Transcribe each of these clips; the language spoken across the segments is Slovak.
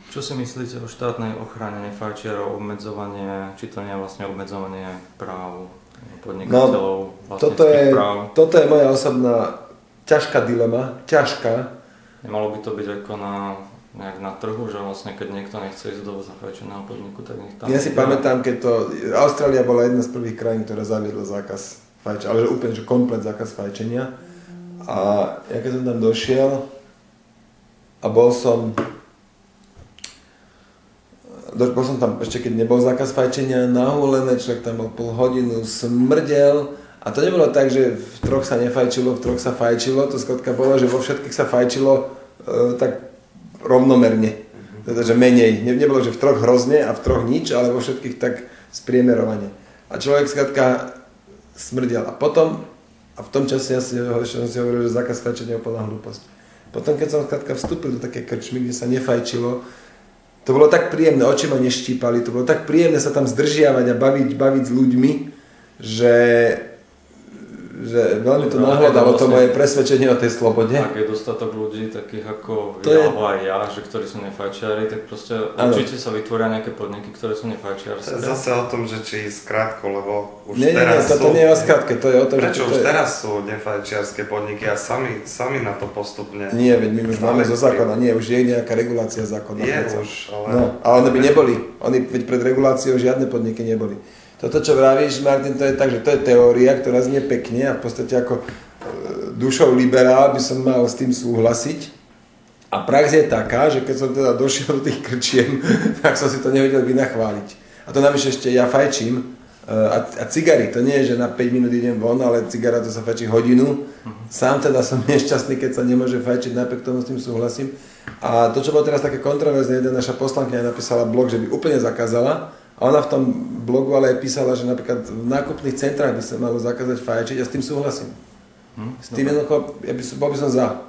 Čo si myslíte o štátnej ochrane nefajčiarov, obmedzovanie, či to nie je vlastne obmedzovanie práv podnikateľov, vlastníckych práv? Toto je moja osobná ťažká dilema, ťažká. Nemalo by to byť ako nejak na trhu, že vlastne keď niekto nechce ísť do zafajčeného podniku, tak nech tam... Ja si pamätám, keď Austrália bola jedna z prvých krajín, ktorá zaviedla zákaz fajčenia, ale že úplne, že komplet zákaz fajčenia. A ja keď som tam došiel a bol som tam ešte keď nebol zákaz fajčenia, nahulené, človek tam bol pol hodinu, smrdel a to nebolo tak, že v troch sa nefajčilo, v troch sa fajčilo, to skrátka bolo, že vo všetkých sa fajčilo tak rovnomerne, teda že menej, nebolo, že v troch hrozne a v troch nič, ale vo všetkých tak spriemerovane. A človek skrátka smrdel a potom, a v tom čase som si hovoril, že zákaz fajčenia je úplná hlúposť. Potom keď som skrátka vstúpil do také krčmy, kde sa nefajčilo, to bolo tak príjemné, oči ma neštípali, to bolo tak príjemné sa tam zdržiavať a baviť s ľuďmi, že veľmi to nahľadalo to moje presvedčenie o tej slobode. Ak je dostatok ľudí, takých ako alebo aj ja, že ktorí sú nefajčiari, tak proste určite sa vytvoria nejaké podniky, ktoré sú nefajčiarské. To je zase o tom, že či skrátko, lebo už nie, teraz toto nie je o skrátke, to je o tom, prečo už teraz sú nefajčiarske podniky a sami na to postupne... Nie, veď my už máme zo zákona, už je nejaká regulácia zákona. Je už, ale... No, ale oni by neboli, veď pred reguláciou žiadne podniky neboli. Toto, čo vravíš, Martin, to je tak, že to je teória, ktorá znie pekne a v podstate ako dušou liberál by som mal s tým súhlasiť. A prax je taká, že keď som teda došiel do tých krčiem, tak som si to nevedel vynachváliť. A to navyše ešte ja fajčím a cigary, to nie je, že na 5 minút idem von, ale cigara to sa fajčí hodinu. Sám teda som nešťastný, keď sa nemôže fajčiť, napriek tomu s tým súhlasím. A to, čo bolo teraz také kontroverzné, jedna naša poslankyňa napísala blog, že by úplne zakázala. A ona v tom blogu ale aj písala, že napríklad v nákupných centrách by sa malo zakázať fajčiť a s tým súhlasím. S tým jednoducho, bol by som za.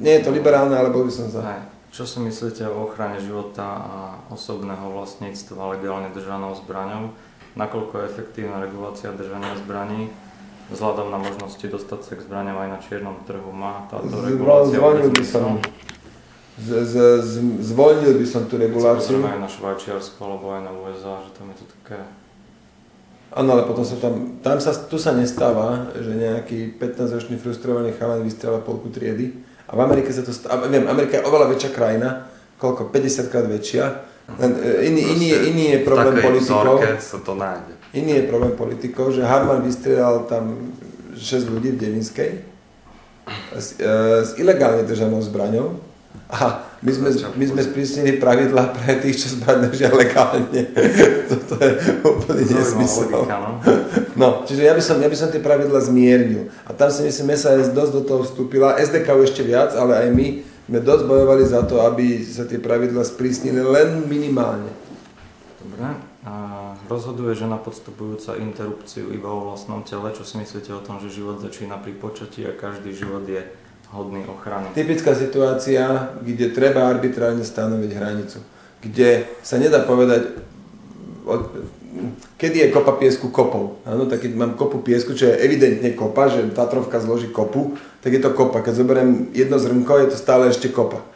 Nie je to liberálne, ale bol by som za. Aj. Čo si myslíte o ochrane života a osobného vlastníctva legálne držanou zbraňou? Nakoľko je efektívna regulácia držania zbraní? Vzhľadom na možnosti dostať sa k zbraniam aj na čiernom trhu má táto regulácia? Zvoľnil by som tú reguláciu. Aj na Švajčiarsku alebo aj na USA, že tam je to také... Áno, ale potom tu sa nestáva, že nejaký 15-ročný frustrovaný chalan vystrieľa polku triedy. A v Amerike sa to stáva, Amerika je oveľa väčšia krajina, koľko, 50 krát väčšia. Iný je problém politikov. Sa to nájde. Iný je problém politikov, že Harman vystrieľal tam 6 ľudí v Devinskej s ilegálne držanou zbraňou. A my sme sprísnili pravidlá pre tých, čo zbraň držia legálne. Toto je úplný nesmysel. No, čiže ja by som tie pravidlá zmiernil. A tam si myslím, SAS dosť do toho vstúpila, SDK ešte viac, ale aj my sme dosť bojovali za to, aby sa tie pravidlá sprísnili len minimálne. Dobre. A rozhoduje žena podstupujúca interrupciu iba o vlastnom tele. Čo si myslíte o tom, že život začína pri počatí a každý život je hodný ochrany? Typická situácia, kde treba arbitrárne stanoviť hranicu. Kde sa nedá povedať, kedy je kopa piesku kopou. Áno, tak keď mám kopu piesku, čo je evidentne kopa, že Tatrovka zloží kopu, tak je to kopa. Keď zoberiem jedno zrnko, je to stále ešte kopa.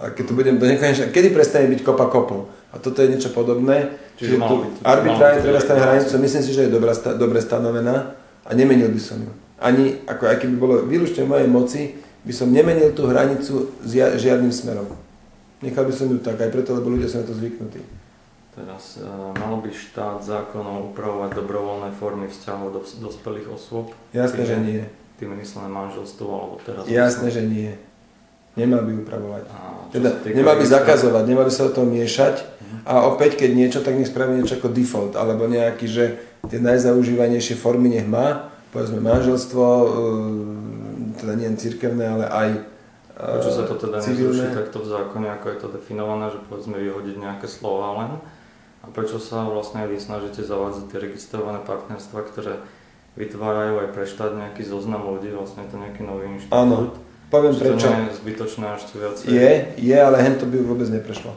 A keď to budem do nekonečna, kedy prestane byť kopa kopou? A toto je niečo podobné. Čiže tu arbitrárne treba stanoviť hranicu. Myslím si, že je dobre stanovená a nemenil by som ju. Ani, aj keby bolo výlučne v mojej moci, by som nemenil tú hranicu žiadnym smerom. Nechal by som ju tak, aj preto, lebo ľudia sú na to zvyknutí. Teraz malo by štát zákonom upravovať dobrovoľné formy vzťahov dospelých osôb? Jasné, že nie. Tým myslené manželstvo, alebo teraz... Jasné, že nie. Nemal by upravovať. Teda nemal by zakazovať, nemal by sa o tom miešať. A opäť, keď niečo, tak nech spraví niečo ako default, alebo nejaký, že tie najzaužívanejšie formy nech má, povedzme manželstvo, teda nie cirkevné, ale aj prečo sa to teda nezruší takto v zákone, ako je to definované, že povedzme vyhodiť nejaké slova len? A prečo sa vlastne vy snažíte zavádzať tie registrované partnerstvá, ktoré vytvárajú aj pre štát nejaký zoznam ľudí, vlastne je to nejaký nový inštitút? Áno, poviem prečo. To nie je zbytočné až tu viacej? Je, ale hen to by vôbec neprešlo.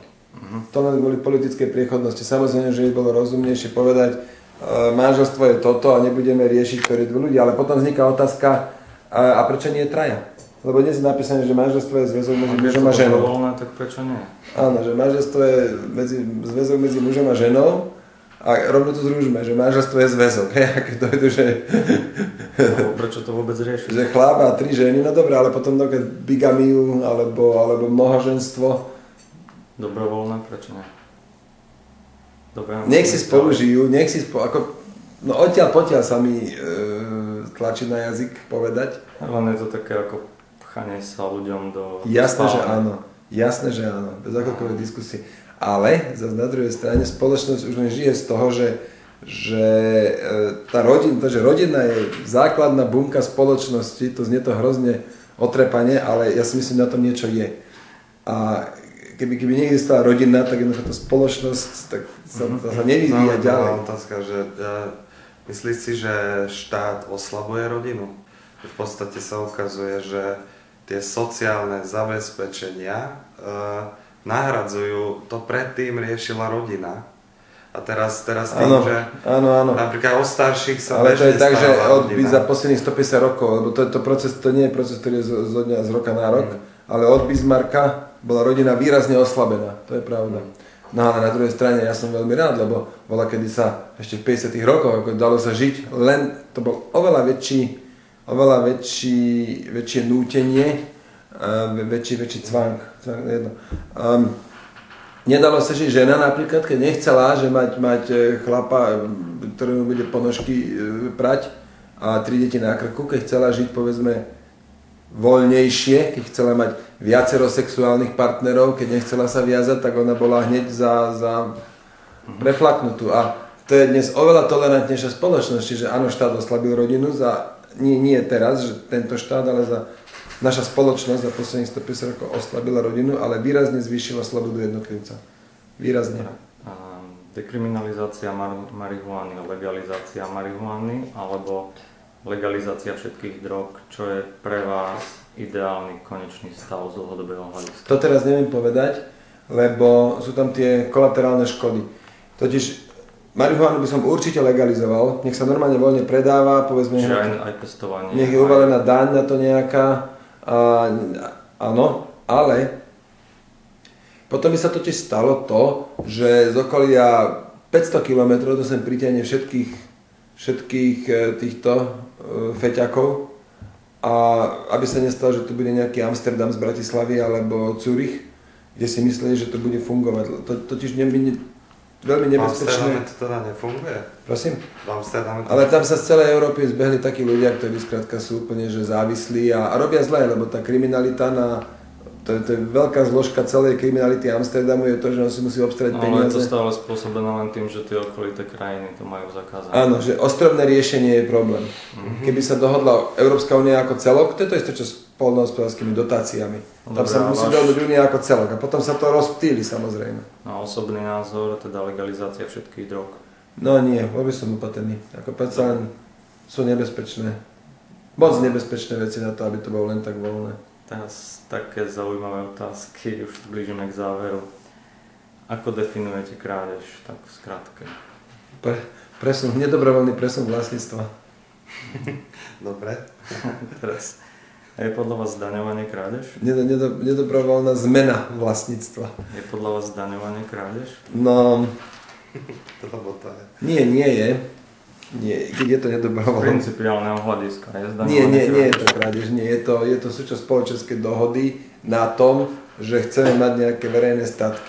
To len kvôli politickej priechodnosti. Samozrejme, že by bolo rozumnejšie povedať, manželstvo je toto a nebudeme riešiť, ktorí dve ľudia, ale potom vzniká otázka, a prečo nie traja? Lebo dnes je napísané, že manželstvo je zväzok medzi mužom a ženou. Dobrovoľné, tak prečo nie? Áno, že manželstvo je zväzok medzi mužom a ženou a rovno to zružme, že manželstvo je zväzok. Keď dojdu, že... Prečo to vôbec riešiť? Že chlap a 3 ženy, no dobré, ale potom keď bigamiu alebo mnohoženstvo. Dobrovoľné, prečo nie? Dobre, nech si spolu žijú, no odtiaľ potiaľ sa mi tlačí na jazyk povedať. Len je to také ako pchanie sa ľuďom do... Jasné, že áno, bez akokoľvek diskusie. Ale zase na druhej strane spoločnosť už len žije z toho, že tá rodina, že rodina je základná bunka spoločnosti, to znie to hrozne otrepane, ale ja si myslím, na tom niečo je. A keby neexistovala rodina, tak jednoducho tá spoločnosť tak sa nevyvíja ďalej. Otázka, že myslíš si, že štát oslabuje rodinu? V podstate sa ukazuje, že tie sociálne zabezpečenia nahradzujú, to predtým riešila rodina. A teraz tým, že áno. napríklad o starších sa ale to je tak, že rodina. za posledných 150 rokov, lebo to nie je proces, ktorý je z roka na rok, ale od Bismarcka bola rodina výrazne oslabená, to je pravda. No ale na druhej strane ja som veľmi rád, lebo bola kedy sa ešte v 50 rokoch ako dalo sa žiť, len to bol oveľa väčšie nútenie, väčší cvank, jedno. Nedalo sa žiť žena napríklad, keď nechcela, že mať chlapa, ktorému bude ponožky prať a 3 deti na krku, keď chcela žiť povedzme voľnejšie, keď chcela mať viacero sexuálnych partnerov, keď nechcela sa viazať, tak ona bola hneď za preflaknutú. A to je dnes oveľa tolerantnejšia spoločnosť, čiže áno, štát oslabil rodinu, nie teraz, že tento štát, ale naša spoločnosť za posledných 150 rokov oslabila rodinu, ale výrazne zvýšila slobodu jednotlivca. Výrazne. Dekriminalizácia marihuany, legalizácia marihuany alebo legalizácia všetkých drog, čo je pre vás ideálny konečný stav z dlhodobého hľadiska? To teraz neviem povedať, lebo sú tam tie kolaterálne škody. Totiž marihuanu by som určite legalizoval, nech sa normálne voľne predáva, povedzme, aj pestovanie. Nech je uvalená daň na to nejaká, áno, ale potom by sa totiž stalo to, že z okolia 500 km to sem pritiahne všetkých týchto feťakov a aby sa nestalo, že tu bude nejaký Amsterdam z Bratislavy alebo Zurich, kde si mysleli, že to bude fungovať. Totiž veľmi nebezpečné. V Amsterdame to teda nefunguje? Prosím? V Amsterdame to... Ale tam sa z celej Európy zbehli takí ľudia, ktorí skrátka sú úplne že závislí a robia zle, lebo tá kriminalita to je veľká zložka celej kriminality Amsterdamu, je to, že on si musí obstarať peniaze. Ale je to stále spôsobené len tým, že tie okolité krajiny to majú zakázané. Áno, že ostrovné riešenie je problém. Keby sa dohodla Európska únia ako celok, to je to isté, čo s poľnohospodárskymi dotáciami. Tam sa musí dohodnúť únia ako celok a potom sa to rozptýli samozrejme. No osobný názor, teda legalizácia všetkých drog. No nie, bol by som opatrný. Ako predsa len sú nebezpečné. Moc nebezpečné veci na to, aby to bolo len tak voľné. Teraz také zaujímavé otázky, už blížime k záveru. Ako definujete krádež, tak v skratke? Nedobrovoľný presun vlastníctva. Dobre. Teraz, je podľa vás zdaňovanie krádež? Nedobrovoľná zmena vlastníctva. Je podľa vás zdaňovanie krádež? No... to je. Nie je. Nie, keď je to nedobrovoľné. Z principiálneho hľadiska je zdaňovanie krádež? Nie je to krádež, nie. Je to súčasť spoločenskej dohody na tom, že chceme mať nejaké verejné statky.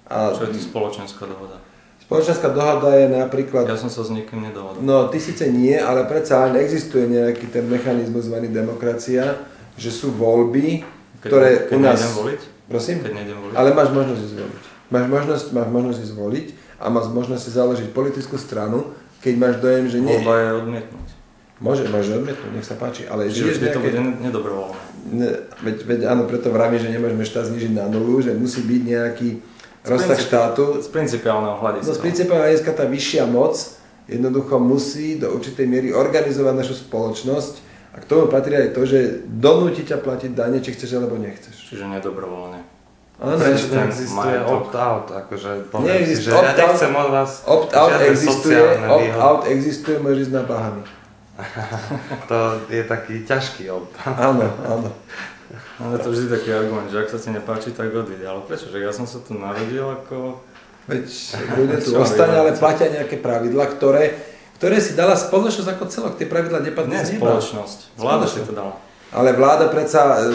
Čo je to spoločenská dohoda? Spoločenská dohoda je napríklad... Ja som sa s nikým nedohodol. No, ty síce nie, ale predsa existuje nejaký ten mechanizmus zvaný demokracia, že sú voľby, ktoré keď u nás... Keď nejdem voliť? Prosím? Keď nejdem voliť? Ale máš možnosť zvoliť. Máš možnosť zvoliť a máš možnosť si založiť politickú stranu, keď máš dojem, že nie... Voľba je odmietnúť. Môžeš odmietnúť, nech sa páči, ale čiže vždy to bude nedobrovoľné. Veď áno, preto vravím, že nemôžeme štát znižiť na nulu, že musí byť nejaký rozsah štátu. Z principiálneho hľadiska. No z principiálneho hľadiska tá vyššia moc jednoducho musí do určitej miery organizovať našu spoločnosť a k tomu patrí aj to, že donúti ťa platiť dane, či chceš alebo nechceš. Čiže nedobrovoľne. Áno, ešte existuje opt-out, akože poviem si, že ja nechcem od vás opt-out žiadne sociálne výhody. Opt-out existuje, môžeš ísť na Bahamy. To je taký ťažký obdobie. Áno, áno. Ale to vždy taký argument, že ak sa ti nepáči, tak odíde. Ale prečo? Že ja som sa tu narodil ako... Veď ľudia tu ostane, ale platia nejaké pravidlá, ktoré si dala spoločnosť ako celok. Tie pravidlá nepadnú z neba. Spoločnosť. Vláda si to dala. Ale vláda predsa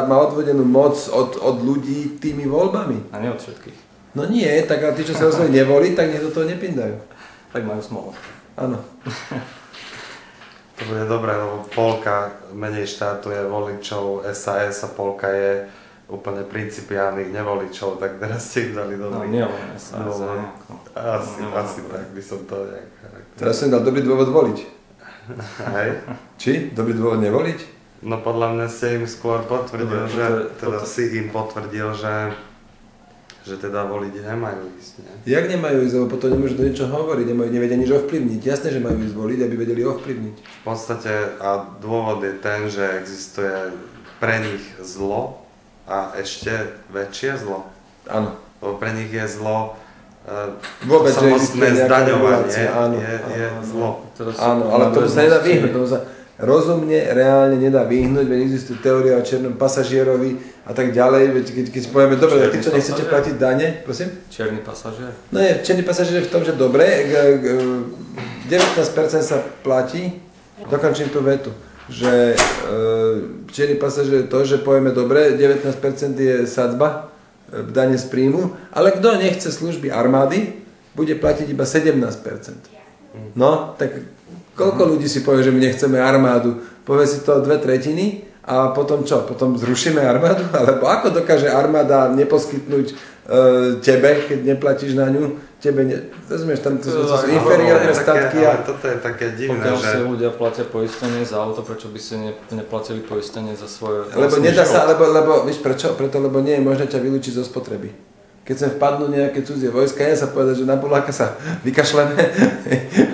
má odvodenú moc od ľudí tými voľbami. A nie od všetkých. No nie, tak ale tí, čo sa rozhodli nevoliť, tak nech do toho nepindajú. Tak majú smolu. Áno. To bude dobré, lebo polka menej štátuje voličov SAS a polka je úplne principiálnych nevoličov, tak teraz ste ich dali do No nie len SAS. Asi tak by som to nejak... Teraz som dal dobrý dôvod voliť. Hej? Či? Dobrý dôvod nevoliť? No podľa mňa ste im skôr potvrdil, si im potvrdil, že teda voliť nemajú ísť, nie? Jak nemajú ísť, lebo potom nemôžu do niečo hovoriť, nevedia nič ovplyvniť. Jasné, že majú ísť voliť, aby vedeli ovplyvniť. V podstate a dôvod je ten, že existuje pre nich zlo a ešte väčšie zlo. Áno. Lebo pre nich je zlo vôbec, že samostné zdaňovanie je zlo. Áno, ale to sa nedá vyhnúť. Rozumne, reálne nedá vyhnúť, veď existuje teória o černom pasažierovi a tak ďalej, veď keď povieme, dobre, tí, čo nechcete platiť dane, prosím? Černý pasažier? No je, černý pasažier je v tom, že dobre, 19% sa platí, dokončím tú vetu, že černý pasažier je to, že povieme, dobre, 19% je sadzba, dane z príjmu, ale kto nechce služby armády, bude platiť iba 17%. No, tak koľko ľudí si povie, že my nechceme armádu? Povie si to 2/3 a potom čo? Potom zrušíme armádu? Alebo ako dokáže armáda neposkytnúť tebe, keď neplatíš na ňu? Rozumieš, tam to sú inferiórne statky. Ale toto je také divné, pokiaľ si ľudia platia poistenie za auto, prečo by si neplatili poistenie za svoje Lebo nedá sa, lebo vieš prečo? Preto, lebo nie je možné ťa vylúčiť zo spotreby. Keď sem vpadnú nejaké cudzie vojska, ja sa povedať, že na Poláka sa vykašleme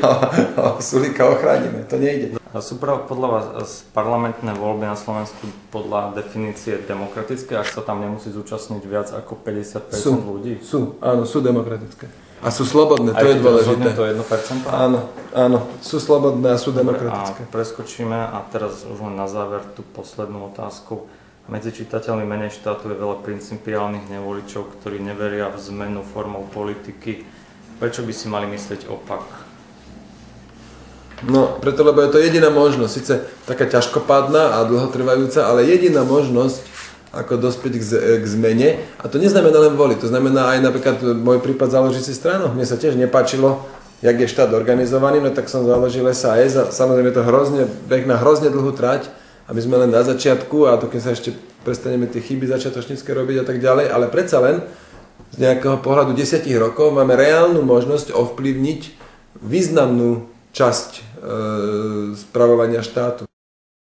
a Sulíka ochránime. To nejde. A sú podľa vás parlamentné voľby na Slovensku podľa definície demokratické, ak sa tam nemusí zúčastniť viac ako 50% ľudí? Áno, sú demokratické. A sú slobodné, to je dôležité. To 1%? Áno, sú slobodné a sú demokratické. A preskočíme a teraz už len na záver tú poslednú otázku. Medzi čitateľmi menej štátu je veľa principiálnych nevoličov, ktorí neveria v zmenu formou politiky. Prečo by si mali myslieť opak? No, preto, lebo je to jediná možnosť, síce taká ťažkopádna a dlhotrvajúca, ale jediná možnosť, ako dospieť k zmene. A to neznamená len voliť, to znamená aj napríklad môj prípad založiť si stranu. Mne sa tiež nepáčilo, jak je štát organizovaný, no tak som založil SAS a samozrejme je to beh na hrozne dlhú trať, aby sme len na začiatku a to keď sa ešte prestaneme tie chyby začiatočnícke robiť a tak ďalej, ale predsa len z nejakého pohľadu 10 rokov máme reálnu možnosť ovplyvniť významnú časť spravovania štátu.